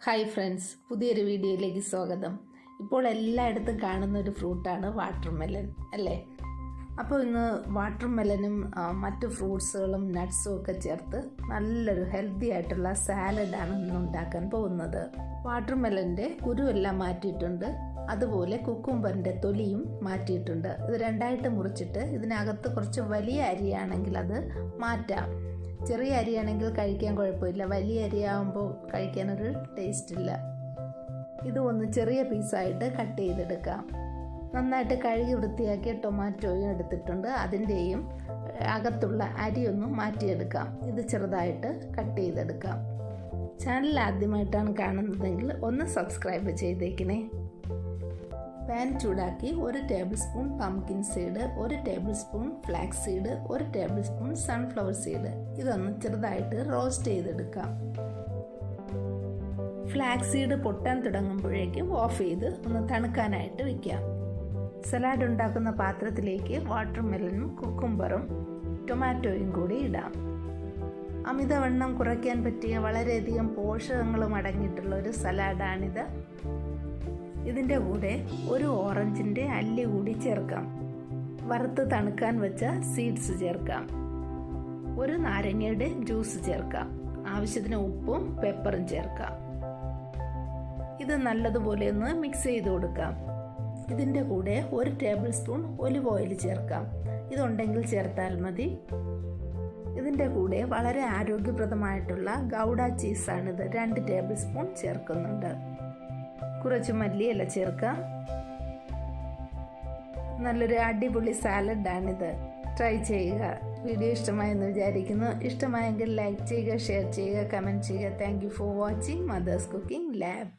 Hi friends, പുതിയൊരു വീഡിയോയിലേക്ക് സ്വാഗതം. ഇപ്പോൾ എല്ലായിടത്തും കാണുന്ന ഒരു ഫ്രൂട്ടാണ് വാട്ടർമെലൺ അല്ലേ? അപ്പോൾ ഇന്ന് വാട്ടർമെലനും മറ്റു ഫ്രൂട്ട്സുകളും നട്ട്സും ഒക്കെ ചേർത്ത് നല്ലൊരു ഹെൽത്തി ആയിട്ടുള്ള സാലഡാണ് ഇന്ന് ഉണ്ടാക്കാൻ പോകുന്നത്. വാട്ടർമെലൻ്റെ കുരുവെല്ലാം മാറ്റിയിട്ടുണ്ട്, അതുപോലെ കുക്കുംബറിൻ്റെ തൊലിയും മാറ്റിയിട്ടുണ്ട്. ഇത് രണ്ടായിട്ട് മുറിച്ചിട്ട് ഇതിനകത്ത് കുറച്ച് വലിയ അരിയാണെങ്കിൽ അത് മാറ്റാം. ചെറിയ അരിയാണെങ്കിൽ കഴിക്കാൻ കുഴപ്പമില്ല, വലിയ അരിയാകുമ്പോൾ കഴിക്കാനൊരു ടേസ്റ്റ് ഇല്ല. ഇത് ഒന്ന് ചെറിയ പീസായിട്ട് കട്ട് ചെയ്തെടുക്കാം. നന്നായിട്ട് കഴുകി വൃത്തിയാക്കിയ ടൊമാറ്റോയും എടുത്തിട്ടുണ്ട്, അതിൻ്റെയും അകത്തുള്ള അരിയൊന്ന് മാറ്റിയെടുക്കാം. ഇത് ചെറുതായിട്ട് കട്ട് ചെയ്തെടുക്കാം. ചാനൽ ആദ്യമായിട്ടാണ് കാണുന്നതെങ്കിൽ ഒന്ന് സബ്സ്ക്രൈബ് ചെയ്തേക്കണേ. പാൻ ചൂടാക്കി 1 tablespoon pumpkin seed, 1 tablespoon flax seed, 1 tablespoon sunflower seed ഇതൊന്ന് ചെറുതായിട്ട് റോസ്റ്റ് ചെയ്തെടുക്കാം. ഫ്ലാക്സ് സീഡ് പൊട്ടാൻ തുടങ്ങുമ്പോഴേക്കും ഓഫ് ചെയ്ത് ഒന്ന് തണുക്കാനായിട്ട് വെക്കാം. സലാഡ് ഉണ്ടാക്കുന്ന പാത്രത്തിലേക്ക് വാട്ടർമെലനും കുക്കുംബറും ടൊമാറ്റോയും കൂടി ഇടാം. അമിതവണ്ണം കുറയ്ക്കാൻ പറ്റിയ വളരെയധികം പോഷകങ്ങളും അടങ്ങിയിട്ടുള്ള ഒരു സലാഡാണിത്. ഇതിൻ്റെ കൂടെ ഒരു ഓറഞ്ചിൻ്റെ അല്ലി കൂടി ചേർക്കാം. വറുത്ത് തണുക്കാൻ വെച്ച സീഡ്സ് ചേർക്കാം. ഒരു നാരങ്ങയുടെ ജ്യൂസ് ചേർക്കാം. ആവശ്യത്തിന് ഉപ്പും പെപ്പറും ചേർക്കാം. ഇത് നല്ലതുപോലെ ഒന്ന് മിക്സ് ചെയ്ത് കൊടുക്കാം. ഇതിൻ്റെ കൂടെ 1 ടേബിൾ സ്പൂൺ ഒലിവ് ഓയിൽ ചേർക്കാം. ഇതുണ്ടെങ്കിൽ ചേർത്താൽ മതി. ഇതിൻ്റെ കൂടെ വളരെ ആരോഗ്യപ്രദമായിട്ടുള്ള ഗൗഡ ചീസാണിത്, 2 ടേബിൾ സ്പൂൺ ചേർക്കുന്നുണ്ട്. കുറച്ച് മല്ലിയില ചേർക്കാം. നല്ലൊരു അടിപൊളി സാലഡാണിത്, ട്രൈ ചെയ്യുക. വീഡിയോ ഇഷ്ടമായെന്ന് വിചാരിക്കുന്നു. ഇഷ്ടമായെങ്കിൽ ലൈക്ക് ചെയ്യുക, ഷെയർ ചെയ്യുക, കമൻറ്റ് ചെയ്യുക. Thank you for watching mother's cooking lab.